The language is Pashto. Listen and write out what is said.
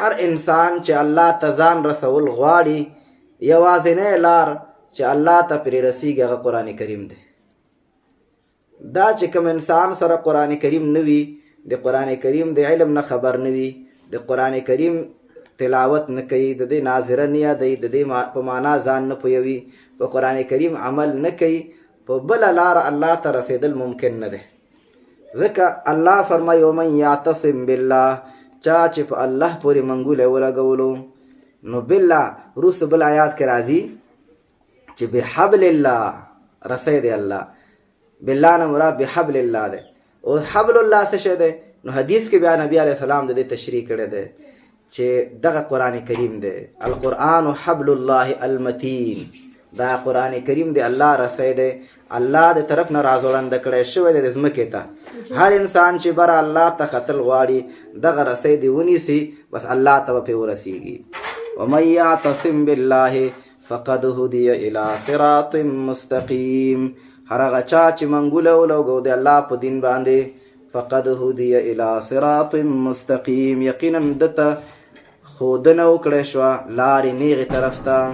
هر انسان چې الله ته ځان رسول غواړي یوازینی لار چې الله ته پرې رسیږي هغه قرآن کریم دی. دا چې کوم انسان سره قرآن کریم نه وي، د قرآن کریم د علم نه خبر نه وي، د قرآن کریم تلاوت نه کوي، د دې ناظره نه یادوي، د دې په معنا ځان نه پوهوي، په قرآن کریم عمل نه کوي، په بله لاره الله ته رسېدل ممکن نه دی. ځکه الله فرمایي ومن یعتصم بالله، چا چې په الله پورې منګولی ولګولو، نو بالله وروسته بل آیات کې راځي چې بحبل الله رسی دی الله. بالله نه مراد بحبل الله دی. او حبل الله څه شی دی؟ نو حدیث کې بیا نبی علیه السلام د دې تشریح کړی دی چې دغه قرآن کریم دی. القرآن حبل الله المتین، دا قرآن کریم دی الله رسی دی، الله د طرف نه راځوړنده کړی شوی دی د ځمکې ته. هر انسان چې بره الله ته ختل غواړي دغه رسی دی ونیسي، بس الله ته به پرې ورسیږي. ومن یعتصم بالله فقد هدی الی صراط مستقیم، هر هغه چا چې منګوله ولګو د الله په دین باندې، فقد هدی الی صراط مستقیم، یقینا دته ښودنه وکړی شوه لارې نیغې طرف ته.